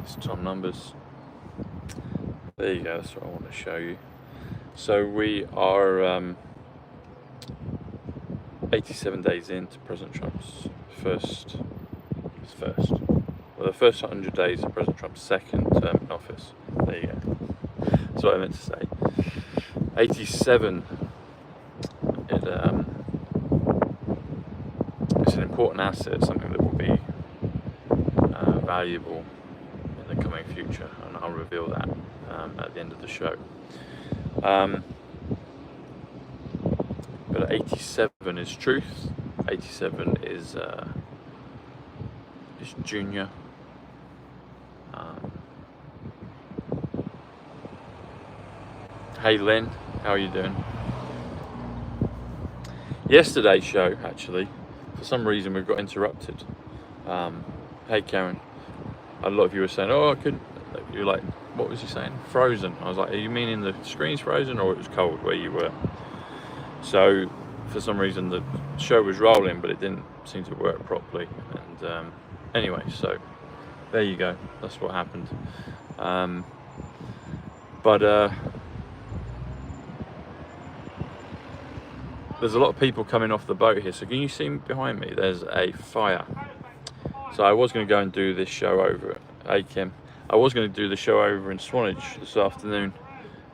It's Tom Numbers. There you go, that's what I want to show you. So we are 87 days into President Trump's the first 100 days of President Trump's second term in office. There you go. That's what I meant to say. 87. It's an important asset, something that will be valuable in the coming future, and I'll reveal that at the end of the show. But 87 is truth. 87 is junior. Hey Lynn, how are you doing? Yesterday's show, actually, for some reason we got interrupted. Hey Karen, a lot of you were saying, oh, I couldn't. You're like, what was he saying? Frozen. I was like, are you meaning the screen's frozen or it was cold where you were? So for some reason the show was rolling, but it didn't seem to work properly. And anyway, so there you go. That's what happened. There's a lot of people coming off the boat here. So can you see behind me? There's a fire. So I was going to go and do this show over at Kim. I was going to do the show over in Swanage this afternoon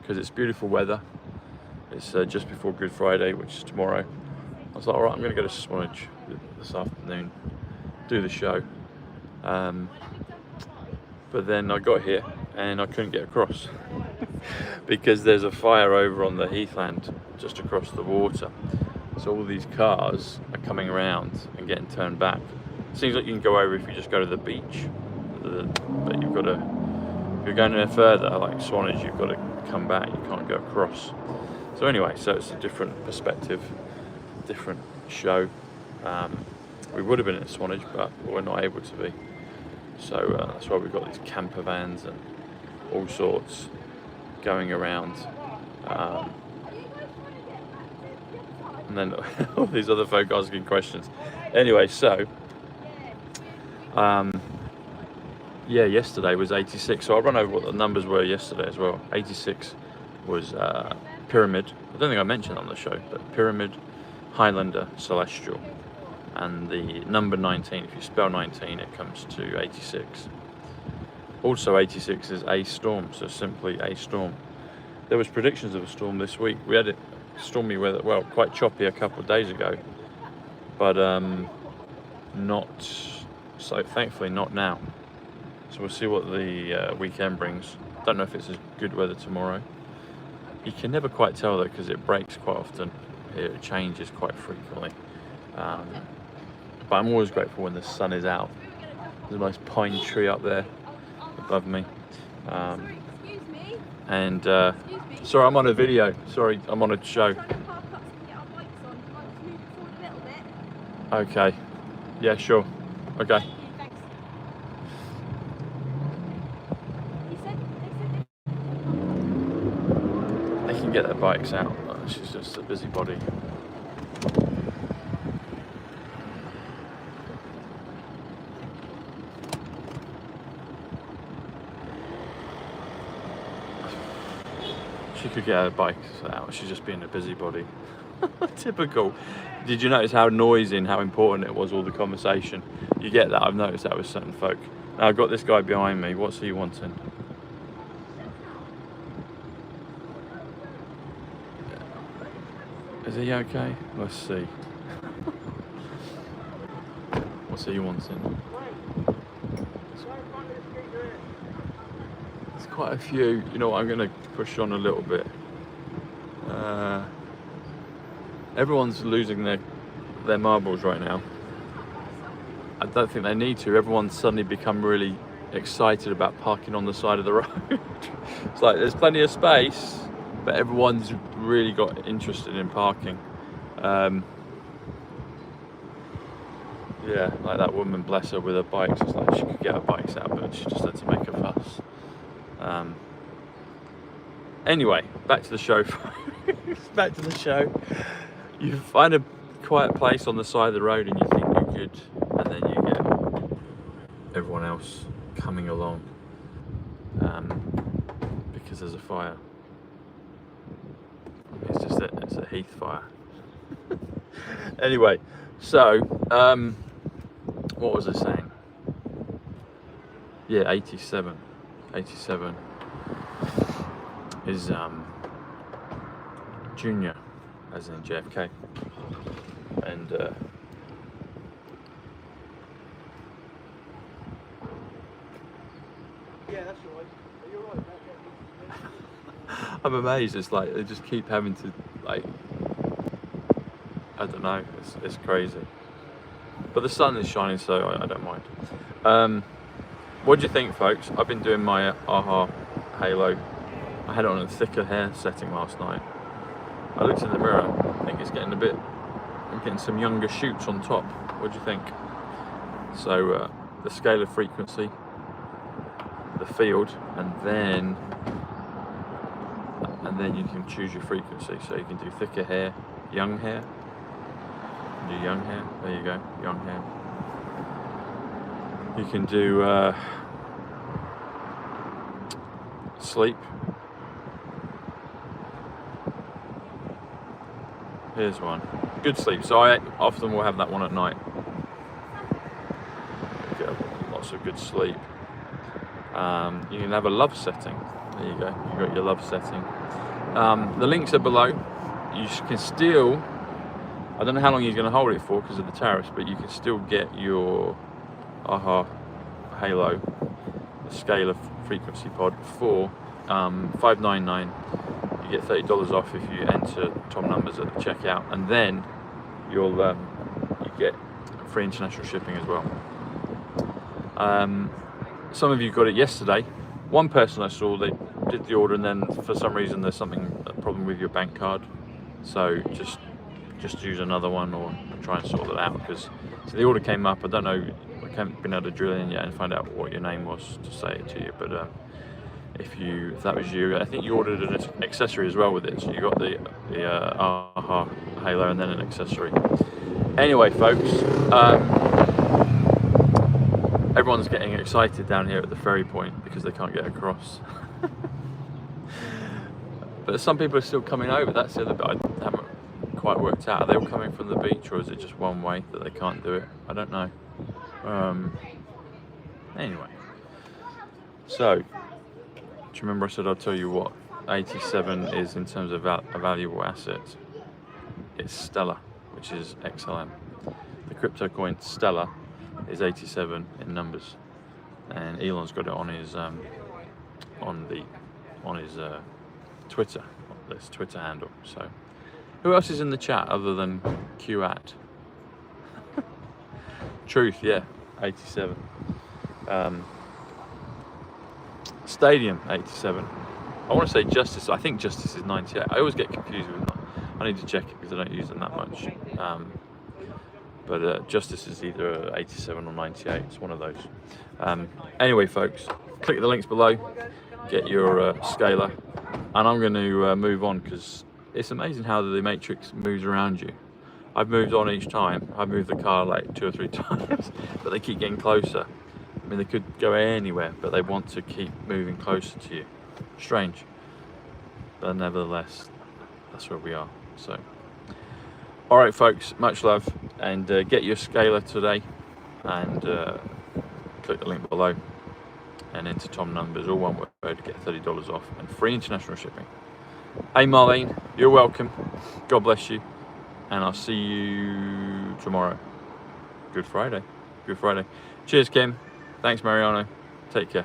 because it's beautiful weather. It's just before Good Friday, which is tomorrow. I was like, all right, I'm going to go to Swanage this afternoon, do the show. But then I got here and I couldn't get across because there's a fire over on the Heathland just across the water. So all these cars are coming around and getting turned back. Seems like you can go over if you just go to the beach, but you've got to, if you're going there further, like Swanage, you've got to come back, you can't go across. So anyway, so it's a different perspective, different show. We would have been at Swanage, but we're not able to be. So that's why we've got these camper vans and all sorts going around. And then all these other folk asking questions. Anyway, so yeah, yesterday was 86. So I'll run over what the numbers were yesterday as well. 86 was Pyramid. I don't think I mentioned on the show, but Pyramid, Highlander, Celestial, and the number 19. If you spell 19, it comes to 86. Also 86 is a storm, so simply a storm. There was predictions of a storm this week. We had it stormy weather, well, quite choppy a couple of days ago, but not so, thankfully not now. So we'll see what the weekend brings. Don't know if it's as good weather tomorrow. You can never quite tell though, because it breaks quite often. It changes quite frequently. But I'm always grateful when the sun is out. There's a nice pine tree up there above me. Sorry, I'm on a video. Sorry, I'm on a show. Okay. Yeah, sure. Okay. They can get their bikes out. She's just a busybody. She could get her bike out. She's just being a busybody. Typical. Did you notice how noisy and how important it was, all the conversation? You get that. I've noticed that with certain folk. Now I've got this guy behind me. What's he wanting? Is he okay? Let's see. What's he wanting? There's quite a few. You know what? I'm going to push on a little bit. Everyone's losing their marbles right now. I don't think they need to. Everyone's suddenly become really excited about parking on the side of the road. It's like there's plenty of space, but everyone's really got interested in parking. Yeah, like that woman, bless her, with her bikes. It's like she could get her bikes out, but she just had to make a fuss. Anyway, back to the show. Back to the show. You find a quiet place on the side of the road and you think you're good, and then you get everyone else coming along because there's a fire. It's a Heath fire. Anyway, so what was I saying? Yeah, 87 is Junior, as in JFK, and yeah, that's right. You're right. I'm amazed. It's like they just keep having to, like, I don't know. It's crazy. But the sun is shining, so I don't mind. What do you think, folks? I've been doing my AHA halo. I had it on a thicker hair setting last night. I looked in the mirror. I think it's getting I'm getting some younger shoots on top. What do you think? So the scale of frequency, the field, and then you can choose your frequency. So you can do thicker hair, young hair. Do young hair. There you go, young hair. You can do sleep. Here's one. Good sleep. So I often will have that one at night. Get lots of good sleep. You can have a love setting. There you go. You've got your love setting. The links are below. You can still, I don't know how long he's going to hold it for because of the tariffs, but you can still get your AHA Halo, the scale of frequency pod, for $5.99. You get $30 off if you enter Tom numbers at the checkout, and then you get free international shipping as well. Some of you got it yesterday. One person I saw, they did the order, and then for some reason there's a problem with your bank card, so just use another one or try and sort that out, because so the order came up. I don't know, I haven't been able to drill in yet and find out what your name was to say it to you, but if that was you, I think you ordered an accessory as well with it, so you got the AHA Halo and then an accessory. Anyway, folks, everyone's getting excited down here at the ferry point because they can't get across. But some people are still coming over. That's the other bit I haven't quite worked out. Are they all coming from the beach, or is it just one way that they can't do it? I don't know. Anyway, so do you remember I said I'll tell you what 87 is in terms of a valuable asset? It's Stellar, which is XLM. The crypto coin Stellar is 87 in numbers, and Elon's got it on his Twitter, this Twitter handle. So who else is in the chat other than QAt? Truth, yeah, 87. Stadium, 87. I want to say Justice. I think Justice is 98. I always get confused with them. I need to check it because I don't use them that much. But Justice is either 87 or 98. It's one of those. Anyway, folks, click the links below. Get your scalar. And I'm going to move on, because it's amazing how the matrix moves around you. I've moved on each time. I've moved the car like 2 or 3 times, but they keep getting closer. I mean, they could go anywhere, but they want to keep moving closer to you. Strange. But nevertheless, that's where we are. So, all right, folks, much love, and get your scalar today, and click the link below and enter Tom numbers, all one word, to get $30 off and free international shipping. Hey Marlene, you're welcome. God bless you, and I'll see you tomorrow. Good Friday. Cheers, Kim. Thanks, Mariano. Take care.